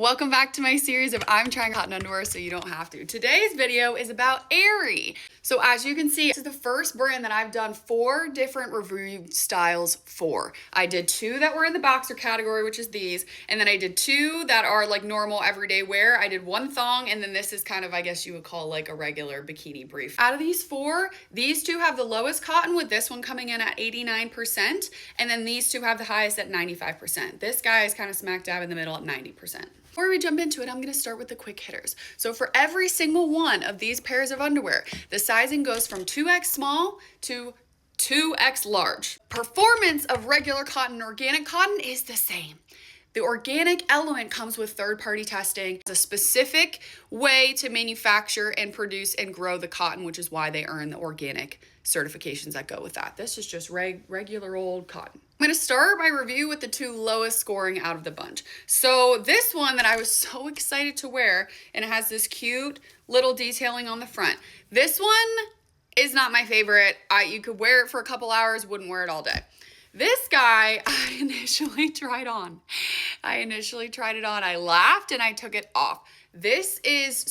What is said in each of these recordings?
Welcome back to my series of I'm trying cotton underwear so you don't have to. Today's video is about Aerie. So as you can see, this is the first brand that I've done 4 different review styles for. I did 2 that were in the boxer category, which is these, and then I did 2 that are like normal everyday wear. I did 1 thong, and then this is kind of, I guess you would call like a regular bikini brief. Out of these 4, these 2 have the lowest cotton, with this one coming in at 89%, and then these 2 have the highest at 95%. This guy is kind of smack dab in the middle at 90%. Before we jump into it, I'm going to start with the quick hitters. So for every single one of these pairs of underwear, the sizing goes from 2X small to 2X large. Performance of regular cotton and organic cotton is the same. The organic element comes with third-party testing. It's a specific way to manufacture and produce and grow the cotton, which is why they earn the organic certifications that go with that. This is just regular old cotton. I'm going to start my review with the 2 lowest scoring out of the bunch. So this one that I was so excited to wear, and it has this cute little detailing on the front. This one is not my favorite. You could wear it for a couple hours, wouldn't wear it all day. This guy, I initially tried it on. I laughed and I took it off. This is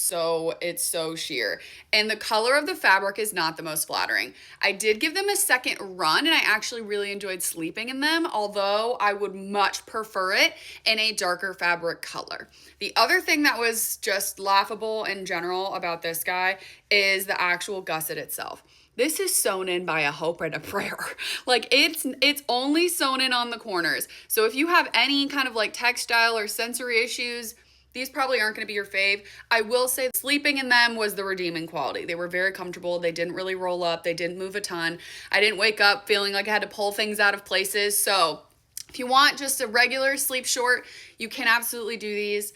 it's so sheer. And the color of the fabric is not the most flattering. I did give them a second run and I actually really enjoyed sleeping in them, although I would much prefer it in a darker fabric color. The other thing that was just laughable in general about this guy is the actual gusset itself. This is sewn in by a hope and a prayer. Like it's only sewn in on the corners. So if you have any kind of like textile or sensory issues, these probably aren't going to be your fave. I will say sleeping in them was the redeeming quality. They were very comfortable. They didn't really roll up. They didn't move a ton. I didn't wake up feeling like I had to pull things out of places. So if you want just a regular sleep short, you can absolutely do these.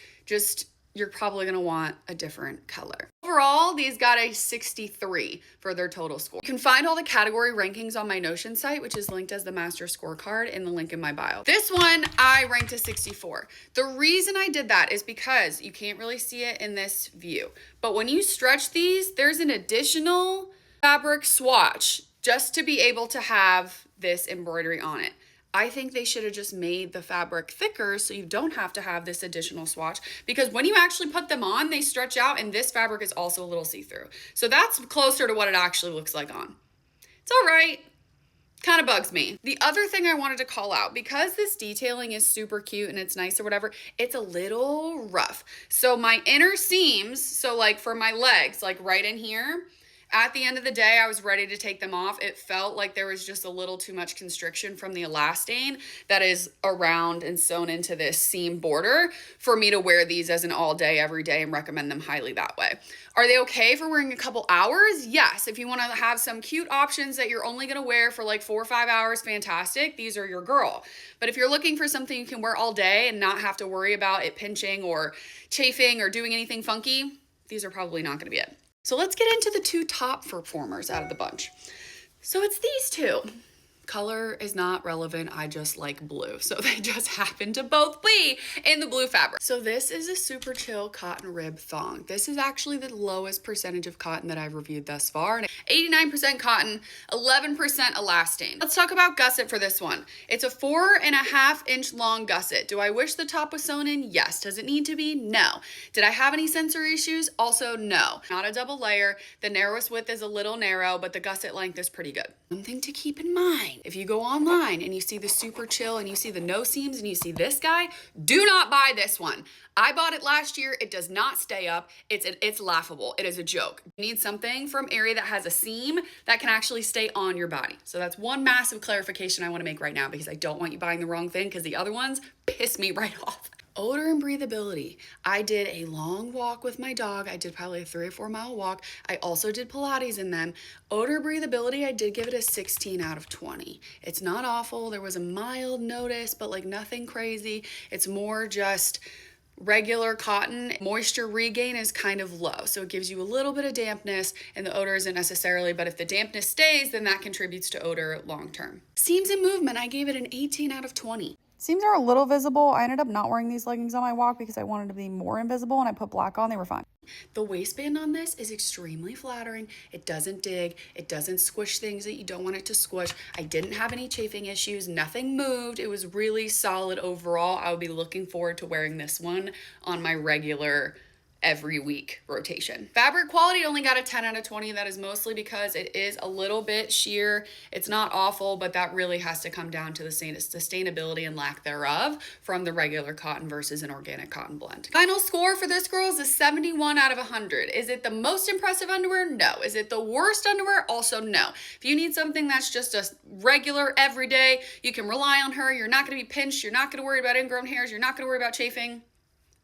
You're probably going to want a different color. Overall, these got a 63 for their total score. You can find all the category rankings on my Notion site, which is linked as the master scorecard in the link in my bio. This one, I ranked a 64. The reason I did that is because you can't really see it in this view, but when you stretch these, there's an additional fabric swatch just to be able to have this embroidery on it. I think they should have just made the fabric thicker so you don't have to have this additional swatch, because when you actually put them on, they stretch out, and this fabric is also a little see-through. So that's closer to what it actually looks like on. It's all right. Kind of bugs me. The other thing I wanted to call out, because this detailing is super cute and it's nice or whatever, it's a little rough. So my inner seams, so like for my legs, like right in here, at the end of the day, I was ready to take them off. It felt like there was just a little too much constriction from the elastane that is around and sewn into this seam border for me to wear these as an all day, every day, and recommend them highly that way. Are they okay for wearing a couple hours? Yes. If you want to have some cute options that you're only going to wear for like 4 or 5 hours, fantastic. These are your girl. But if you're looking for something you can wear all day and not have to worry about it pinching or chafing or doing anything funky, these are probably not going to be it. So let's get into the 2 top performers out of the bunch. So it's these 2. Color is not relevant. I just like blue. So they just happen to both be in the blue fabric. So this is a super chill cotton rib thong. This is actually the lowest percentage of cotton that I've reviewed thus far. 89% cotton, 11% elastane. Let's talk about gusset for this one. It's a 4.5 inch long gusset. Do I wish the top was sewn in? Yes. Does it need to be? No. Did I have any sensory issues? Also, no. Not a double layer. The narrowest width is a little narrow, but the gusset length is pretty good. One thing to keep in mind, if you go online and you see the super chill and you see the no seams and you see this guy, do not buy this one. I bought it last year. It does not stay up. It's laughable. It is a joke. You need something from Aerie that has a seam that can actually stay on your body. So that's one massive clarification I want to make right now, because I don't want you buying the wrong thing, because the other ones piss me right off. Odor and breathability. I did a long walk with my dog. I did probably a 3 or 4 mile walk. I also did Pilates in them. Odor breathability, I did give it a 16 out of 20. It's not awful. There was a mild notice, but like nothing crazy. It's more just regular cotton. Moisture regain is kind of low, so it gives you a little bit of dampness, and the odor isn't necessarily, but if the dampness stays, then that contributes to odor long term. Seams and movement, I gave it an 18 out of 20. Seams are a little visible. I ended up not wearing these leggings on my walk because I wanted to be more invisible, and I put black on. They were fine. The waistband on this is extremely flattering. It doesn't dig. It doesn't squish things that you don't want it to squish. I didn't have any chafing issues. Nothing moved. It was really solid overall. I would be looking forward to wearing this one on my regular every week rotation. Fabric quality only got a 10 out of 20. That is mostly because it is a little bit sheer. It's not awful, but that really has to come down to the sustainability and lack thereof from the regular cotton versus an organic cotton blend. Final score for this girl is a 71 out of 100. Is it the most impressive underwear? No. Is it the worst underwear? Also no. If you need something that's just a regular everyday, you can rely on her. You're not going to be pinched. You're not going to worry about ingrown hairs. You're not going to worry about chafing.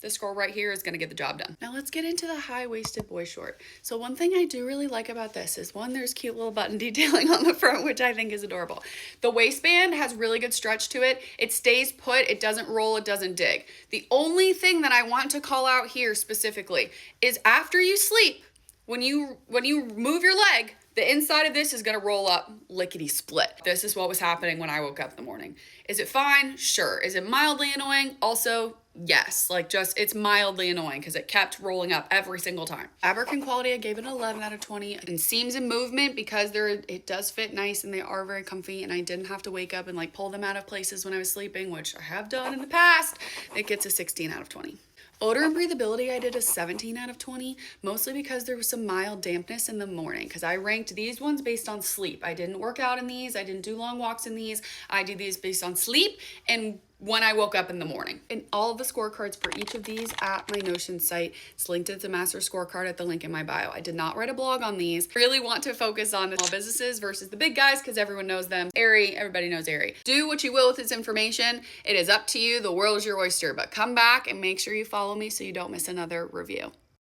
This girl right here is going to get the job done. Now let's get into the high-waisted boy short. So one thing I do really like about this is, one, there's cute little button detailing on the front, which I think is adorable. The waistband has really good stretch to it. It stays put. It doesn't roll. It doesn't dig. The only thing that I want to call out here specifically is after you sleep, when you move your leg, the inside of this is gonna roll up lickety split. This is what was happening when I woke up in the morning. Is it fine? Sure. Is it mildly annoying? Also, yes. Like, just, it's mildly annoying because it kept rolling up every single time. Fabric and quality, I gave it an 11 out of 20. And seams and movement, because it does fit nice and they are very comfy, and I didn't have to wake up and like pull them out of places when I was sleeping, which I have done in the past. It gets a 16 out of 20. Odor and breathability, I did a 17 out of 20, mostly because there was some mild dampness in the morning, because I ranked these ones based on sleep. I didn't work out in these. I didn't do long walks in these. I did these based on sleep and when I woke up in the morning. And all of the scorecards for each of these at my Notion site. It's linked to the master scorecard at the link in my bio. I did not write a blog on these. Really want to focus on the small businesses versus the big guys because everyone knows them. Aerie, everybody knows Aerie. Do what you will with this information. It is up to you. The world is your oyster, but come back and make sure you follow me so you don't miss another review.